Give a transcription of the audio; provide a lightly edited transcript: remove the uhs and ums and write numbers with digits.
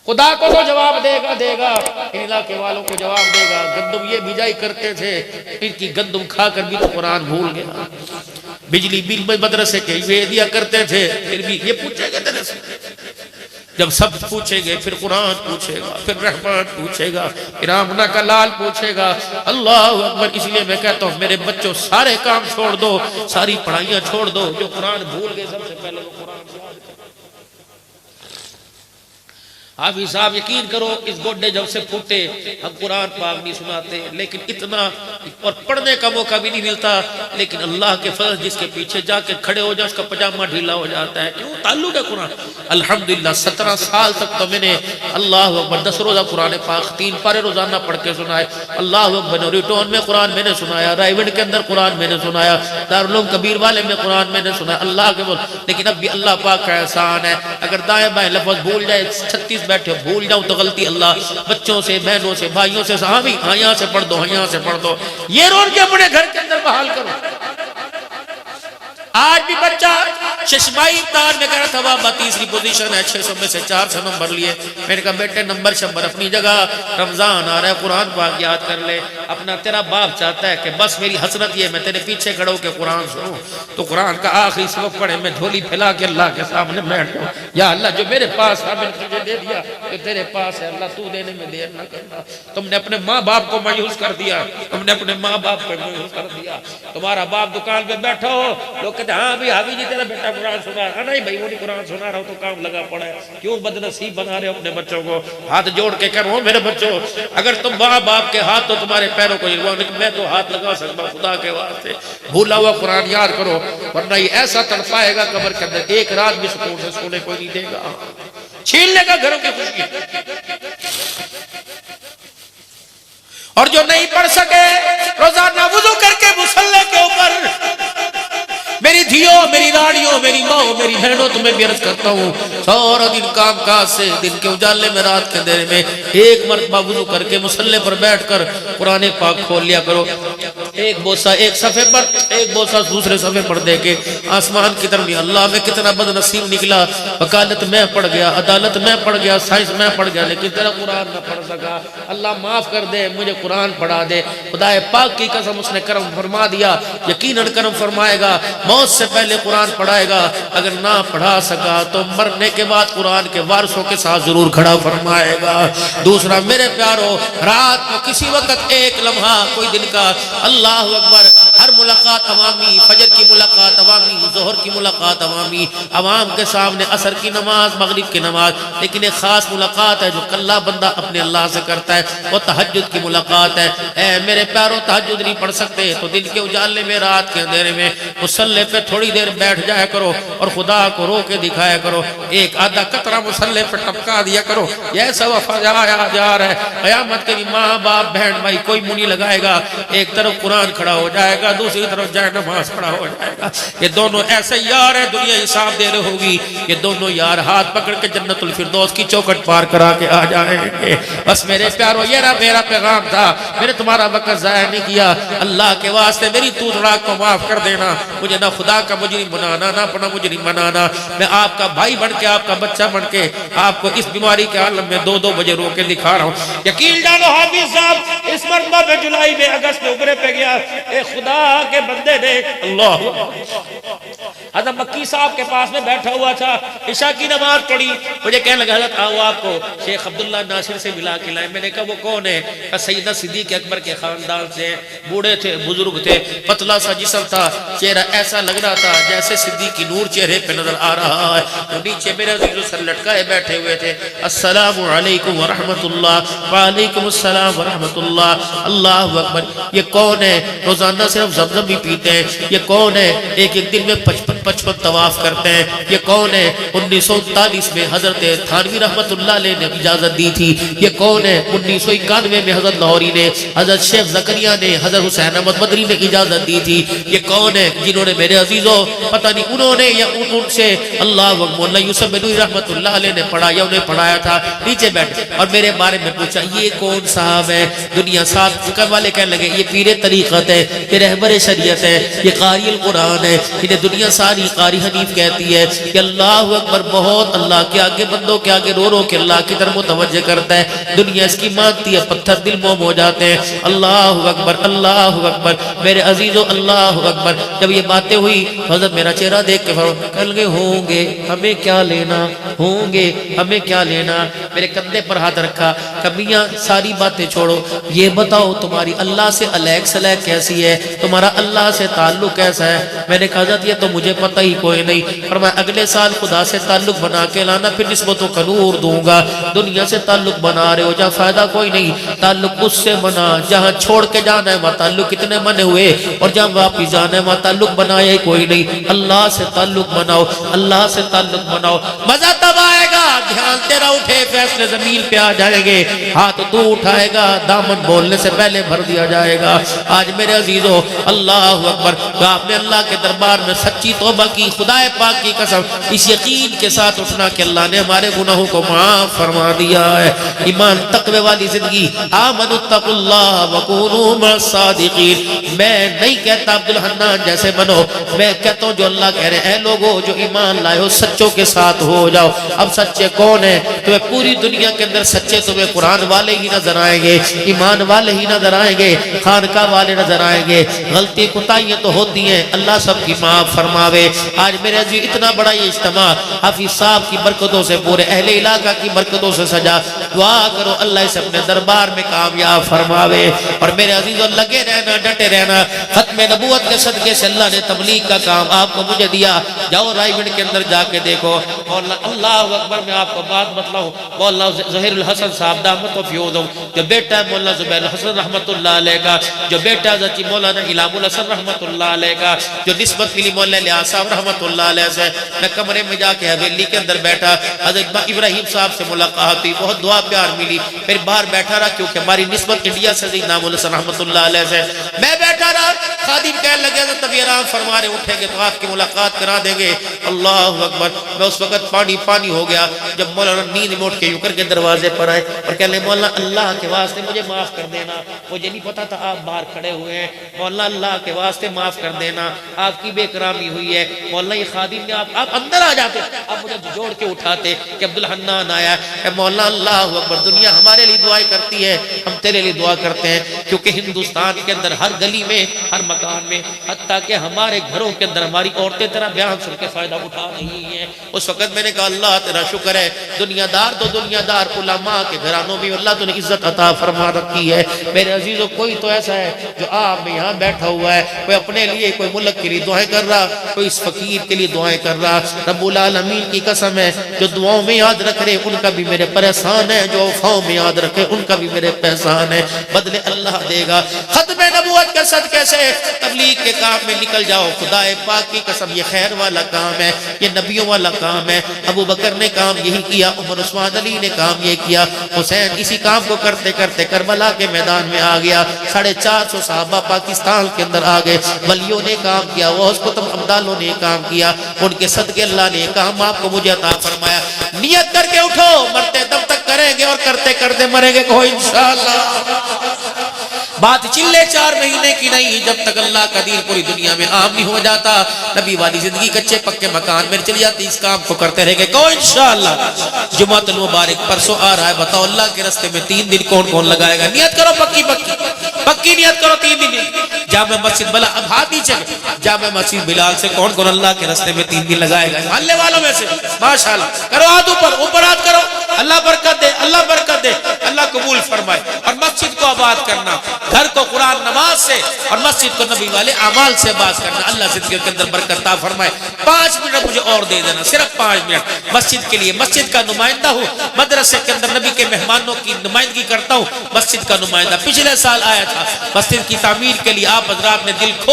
خدا کو تو جواب دے گا، ان علاقے والوں کو جواب دے گا۔ گندم یہ بجائی کرتے تھے، ان کی گندم کھا کر بھی تو قرآن بھول گیا۔ بجلی بل میں مدرسے کے یہ دیا کرتے تھے، پھر بھی یہ پوچھے گا تیرے سے۔ جب سب پوچھیں گے پھر قرآن پوچھے گا، پھر رحمان پوچھے گا، پھر آمنہ کا لال پوچھے گا۔ اللہ اکبر۔ اس لیے میں کہتا ہوں میرے بچوں سارے کام چھوڑ دو، ساری پڑھائیاں چھوڑ دو، جو قرآن بھول گئے سب سے پہلے وہ قرآن یاد کرو۔ حافظ صاحب یقین کرو اس گوڈے جب سے پھوٹے ہم قرآن پاک نہیں سناتے، لیکن اتنا اور پڑھنے کا موقع بھی نہیں ملتا، لیکن اللہ کے فضل جس کے پیچھے جا کے کھڑے ہو جائے اس کا پجامہ ڈھیلا ہو جاتا ہے۔ کیوں؟ تعلق ہے قرآن۔ الحمدللہ 17 سال تک تو میں نے اللہ اکبر 10 روزہ قرآن پاک 3 پارے روزانہ پڑھ کے سنائے۔ اللہ اکبر۔ نوری ٹون میں قرآن میں نے سنایا، رائیوڈ کے اندر قرآن میں نے سنایا، دارالعلوم کبیر والے میں قرآن میں نے سنایا۔ اللہ کے بول، لیکن اب بھی اللہ پاک کا احسان ہے، اگر دائیں بائیں لفظ بھول جائے 36 بیٹھے بھول جاؤں تو غلطی اللہ بچوں سے، بہنوں سے، بھائیوں سے، صحابی ہاں یہاں سے پڑھ دو، یہاں سے پڑھ دو، یہ رول کے اپنے گھر کے اندر بحال کرو۔ آج بھی بچہ ششمائی امتحان میں کہا تھا بابا تیسری پوزیشن ہے، 600 میں سے 400 نمبر لیے۔ میں نے کہا بیٹے نمبر شمبر اپنی جگہ، رمضان آ رہا ہے قرآن پاک یاد کر لے۔ اپنا تیرا باپ چاہتا ہے کہ بس میری حسرت یہ میں تیرے پیچھے کھڑا ہو کے قرآن سنوں تو قرآن کا آخری سبق پڑھے، میں جھولی پھیلا کے اللہ کے سامنے بیٹھ جاؤں، یا اللہ جو میرے پاس ہے میں نے تجھے دے دیا، جو تیرے پاس ہے اللہ تو دینے میں دیر نہ کرنا۔ تم نے اپنے ماں باپ کو مایوس کر دیا، تم نے اپنے ماں باپ کو مایوس کر دیا۔ تمہارا باپ دکان پہ بیٹھا ہو، لوگ کہتے ہیں ہاں بھی حافظ جی تیرا بیٹا قرآن سنا رہا ہے، نہیں بھائی وہ نہیں قرآن سنا رہا ہو تو کام لگا پڑا ہے، کیوں بدنصیب بنا رہے ہو اپنے بچوں کو؟ ہاتھ جوڑ کے کہہ رہا ہوں میرے بچوں، اگر تم ماں باپ کے ہاتھ تو تمہارے پیروں کو ہلواؤ، لیکن میں تو ہاتھ لگا سکتا ہوں، خدا کے واسطے بھولا ہوا قرآن یاد کرو، ورنہ یہ ایسا تڑپائے گا قبر کے اندر، ایک رات بھی سکون سے سونے کوئی نہیں دے گا، چھین لے گا گھروں کی خوشی۔ اور جو نہیں پڑھ سکے روزانہ وضو کر کے مصلی کے اوپر، میری دھیوں، میری راڑیوں، میری ماں، میری بہنوں، تمہیں بھی عرض کرتا ہوں سارا دن کام کاج سے، دن کے اجالے میں، رات کے اندھیرے میں ایک مرتبہ وضو کر کے مصلی پر بیٹھ کر قرآن پاک کھول لیا کرو، ایک بوسہ ایک صفحے پر، ایک بوسہ دوسرے صفحے پر دے کے آسمان کی طرف۔ اللہ میں کتنا بد نصیب نکلا، وکالت میں پڑھ گیا، عدالت میں پڑھ گیا، سائنس میں پڑھ گیا، لیکن تیرا قرآن نہ پڑھ سکا۔ اللہ معاف کر دے، مجھے قرآن پڑھا دے۔ خدا پاک کی قسم اس نے کرم فرما دیا، یقیناً کرم فرمائے گا، موت سے پہلے قرآن پڑھائے گا، اگر نہ پڑھا سکا تو مرنے کے بعد قرآن کے وارثوں کے ساتھ ضرور کھڑا فرمائے گا۔ دوسرا میرے پیارو، رات کو کسی وقت ایک لمحہ کوئی دن کا، اللہ اکبر، ہر ملاقات عوامی، فجر کی ملاقات عوامی، ظہر کی ملاقات عوامی، عوام کے سامنے، عصر کی نماز، مغرب کی نماز، لیکن ایک خاص ملاقات ہے جو کلہ بندہ اپنے اللہ سے کرتا ہے، وہ تہجد کی ملاقات ہے۔ اے میرے پیارو، تہجد نہیں پڑھ سکتے تو دن کے اجالے میں، رات کے اندھیرے میں مصلی پہ تھوڑی دیر بیٹھ جایا کرو اور خدا کو رو کے دکھایا کرو، ایک آدھا قطرہ مصلی پہ ٹپکا دیا کرو۔ یہ ایسا وفا جا رہا ہے، قیامت کے بھی ماں باپ بہن بھائی کوئی منی لگائے گا، ایک طرف قرآن کھڑا ہو جائے گا، دوسری طرف جائے نماز کھڑا ہو جائے گا۔ یہ دونوں ایسے یار ہیں، دنیا حساب دے رہے ہوگی، یہ دونوں یار ہاتھ پکڑ کے جنت الفردوس کی چوکھٹ پار کرا کے آ جائیں گے۔ بس میرے پیارو، یہ میرا پیغام تھا، میں نے تمہارا وقت ضائع نہیں کیا، اللہ کے واسطے میری توتڑا کو معاف کر دینا، مجھے نہ خدا کا مجرم بنانا، نہ اپنا مجرم بنانا، میں آپ کا بھائی بن کے، آپ کا بچہ بن کے آپ کو اس بیماری کے عالم میں 2-2 بجے رو کے دکھا رہا ہوں۔ یقین جانو حافظ صاحب اس مرتبہ میں جولائی میں اگست میں اوپرے پہ گیا، اے خدا کے بندے نے، اللہ حضرت مکی صاحب کے پاس میں بیٹھا ہوا تھا، عشاء کی نماز پڑھی، مجھے کہنے لگا حضرت آؤ آپ کو شیخ عبداللہ ناصر سے ملا کے لائے۔ میں نے کہا وہ کون ہے؟ کہا سیدنا صدیق اکبر کے خاندان سے، بوڑھے تھے، بزرگ تھے، پتلا سا جسم تھا، چہرہ ایسا لگ رہا تھا جیسے صدیق کی نور چہرے پہ نظر آ رہا ہے، تو نیچے میرے عزیز سر لٹکائے بیٹھے ہوئے تھے۔ السلام علیکم ورحمت اللہ۔ وعلیکم السلام ورحمت اللہ۔ اللہ اکبر۔ یہ کون ہے؟ روزانہ صرف زمزم بھی پیتے ہیں۔ یہ کون ہے؟ ایک ایک دن میں 55 طواف کرتے ہیں۔ یہ کون ہے؟ 1939 میں حضرت تھانوی رحمت اللہ علیہ نے اجازت دی تھی۔ یہ کون ہے؟ 1991 میں حضرت لاہوری نے، حضرت شیخ زکریا نے، حضرت حسین احمد مدنی نے اجازت دی تھی۔ یہ کون ہے جنہوں نے میرے عزیزوں پتہ نہیں انہوں نے یا ان سے اللہ مولا یوسف بنوری رحمت اللہ علیہ نے پڑھا یا انہیں پڑھایا تھا، نیچے بیٹھے اور میرے بارے میں پوچھا یہ کون صاحب ہے؟ دنیا صاحب والے کہنے لگے یہ پیر طریقت ہے، یہ رہبر شریعت ہے، یہ قاری القرآن ہے، انہیں دنیا ساری قاری حنیف کہتی ہے کہ اللہ اکبر بہت اللہ کے آگے بندوں کے آگے رو رو کے اللہ کی طرف متوجہ کرتا ہے، دنیا اس کی مانتی ہے، پتھر دل موم ہو جاتے ہیں۔ اللہ اکبر اللہ اکبر میرے عزیزو، اللہ اکبر۔ جب یہ باتیں ہوئی حضرت میرا چہرہ دیکھ کے کہنے لگے ہوں گے ہمیں کیا لینا، ہوں گے ہمیں کیا لینا۔ میرے کندھے پر ہاتھ رکھا، کبیاں ساری باتیں چھوڑو، یہ بتاؤ تمہاری اللہ سے علیق سلیق کیسی ہے، تمہارا اللہ سے تعلق کیسا ہے۔ میں نے کہا حضرت یہ تو مجھے پتہ ہی کوئی نہیں، اور میں اگلے سال خدا سے تعلق بنا کے لانا، پھر نسبتوں کا نور دوں گا۔ دنیا سے تعلق بنا رہے ہو جہاں فائدہ کوئی نہیں، تعلق اس سے بنا جہاں چھوڑ کے جانا ہے، وہاں تعلق کتنے بنے ہوئے، اور جہاں واپس جانا ہے وہاں تعلق بنایا ہی کوئی نہیں۔ اللہ سے تعلق بناؤ، اللہ سے تعلق بناؤ، مزہ تب آئے گا دھیان تیرا اٹھے، فیصلے زمین پہ آ جائیں گے، ہاتھ تو اٹھائے گا دامن بولنے سے پہلے بھر دیا جائے گا۔ آج میرے عزیزو اللہ اکبر، آپ نے اللہ کے دربار میں سچی توبہ کی، خدا پاک کی قسم اس یقین کے ساتھ اٹھنا کہ اللہ نے ہمارے گناہوں کو معاف فرما دیا ہے۔ ایمان تقوی والی زندگی، آمنوا اتقوا اللہ وکونوا مع الصادقین۔ میں نہیں کہتا عبدالحنان جیسے بنو، میں کہتا ہوں جو اللہ کہہ رہے ہیں، اے لوگو جو ایمان لائے ہو سچوں کے ساتھ ہو جاؤ۔ اب سچے کون ہیں؟ تمہیں پوری دنیا کے اندر سچے تمہیں قرآن والے ہی نظر آئیں گے، ایمان والے ہی نظر آئیں گے، خانقاہ والے نظر آئیں گے۔ غلطی کوتاہیاں تو ہوتی ہیں، اللہ سب کی معاف فرماوے۔ آج میرے عزیز اتنا بڑا یہ اجتماع حافظ صاحب کی برکتوں سے، پورے اہل علاقہ کی برکتوں سے سجا، دعا کرو اللہ اسے اپنے دربار میں کامیاب فرماوے۔ اور میرے عزیزوں لگے رہنا، ڈٹے رہنا، ختم نبوت کے صدقے سے اللہ نے تبلیغ کا کام آپ کو مجھے دیا۔ جاؤ رائے گڑھ کے اندر جا کے دیکھو، اللہ اکبر میں آپ کو بات بتلاؤں، مولانا ظہیر الحسن صاحب دامت و فیوزم جو بیٹا ہے مولانا زبیر الحسن رحمت اللہ علیہ کا، جو بیٹا حضرت مولانا غلام الحسن رحمت اللہ علیہ کا، جو نسبت ملی مولانا لیاس صاحب رحمت اللہ علیہ سے، میں کمرے میں جا کے حویلی کے اندر بیٹھا، حضرت ابراہیم صاحب سے ملاقات ہوئی، بہت دعا پیار ملی، پھر باہر بیٹھا رہا کیونکہ ہماری نسبت انڈیا سے غلام الحسن رحمت اللہ علیہ سے، میں بیٹھا رہا، خادم کہنے لگے حضرت ابھی آرام فرما رہے، اٹھیں گے تو آپ کی ملاقات کرا دیں گے۔ اللہ اکبر، میں اس وقت پانی ہو گیا جب مولانا نیند میں اٹھ کے یوں کر کے دروازے پر آئے اور کہنے لگے مولانا اللہ کے واسطے مجھے معاف کر دینا، مجھے نہیں پتا تھا آپ باہر کھڑے ہوئے ہیں، مولانا اللہ کے واسطے معاف کر دینا، آپ کی بے کرامی ہوئی ہے، مولانا یہ خادم نے آپ اندر آ جاتے، آپ مجھے جوڑ کے اٹھاتے کہ عبدالحنان آیا ہے۔ مولانا اللہ اکبر، دنیا ہمارے لیے دعائیں کرتی ہے، ہم تیرے لیے دعا کرتے ہیں، کیونکہ ہندوستان کے اندر ہر گلی میں، ہر مکان میں، حتیٰ کہ ہمارے گھروں کے اندر ہماری عورتیں تیرا بیان سن کے فائدہ اٹھا رہی ہیں۔ اس وقت میں نے کہا اللہ تیرا شکر ہے، دنیا دار تو دنیا دار علماء کے گھرانوں میں اللہ تو نے عزت عطا فرما رکھی ہے۔ میرے عزیزوں کوئی تو ایسا ہے جو آپ میں یہاں بیٹھا ہوا ہے، کوئی اپنے لیے، کوئی ملک کے لیے دعائیں کر رہا، کوئی اس فقیر کے لیے دعائیں کر رہا۔ رب العالمین کی قسم ہے جو دعاؤں میں یاد رکھ رہے ان کا بھی میرے پر احسان ہے، جو وفاؤں میں یاد رکھے ان کا بھی میرے پر احسان ہے، بدلے اللہ دے گا۔ ختم نبوت کے صدقے سے تبلیغ کے کام میں نکل جاؤ، خدا پاک کی قسم یہ خیر والا کام ہے، یہ نبیوں والا کام ہے۔ ابو بکر نے کام یہی کیا، عمر عثمان علی نے کام یہ کیا، حسین اسی کام کو کرتے کرتے کربلا کے میدان میں آ گیا، 450 صحابہ پاکستان کے اندر آ گئے، ولیوں نے کام کیا، غوث کتب ابدالوں نے کام کیا، ان کے صدقے اللہ نے کام آپ کو مجھے عطا فرمایا۔ نیت کر کے اٹھو، مرتے دم تک کریں گے اور کرتے کرتے مریں گے، کہو انشاءاللہ۔ بات چلے 4 مہینے کی نہیں، جب تک اللہ کا دین پوری دنیا میں عام نہیں ہو جاتا، نبی والی زندگی کچے پکے مکان میں چلی جاتی، اس کام کو کرتے رہیں گے، کہو انشاءاللہ۔ جمعۃ المبارک پرسوں آ رہا ہے، بتاؤ اللہ کے راستے میں 3 دن کون کون لگائے گا؟ نیت کرو، پکی نیت کرو، 3 دن۔ جامع مسجد بلا، اب ہاتھ نیچے، جامع مسجد بلال سے کون کون اللہ کے راستے میں 3 دن لگائے گا؟ محلے والوں میں سے ماشاءاللہ کرو، ہاتھ اوپر ہاتھ کرو، اللہ برکت دے، اللہ برکت دے، اللہ قبول فرمائے۔ اور مسجد کو آباد کرنا، گھر کو قرآن نماز سے اور مسجد کو نبی والے اعمال سے باز کرنا، اللہ زندگی کے اندر برکت عطا فرمائے۔ 5 منٹ مجھے اور دے دینا، صرف 5 منٹ مسجد کے لیے، مسجد کا نمائندہ ہوں، مدرسے کے اندر نبی کے مہمانوں کی نمائندگی کرتا ہوں، مسجد کا نمائندہ۔ پچھلے سال آیا تھا، مسجد کی تعمیر کے لیے آپ حضرات نے دل کھول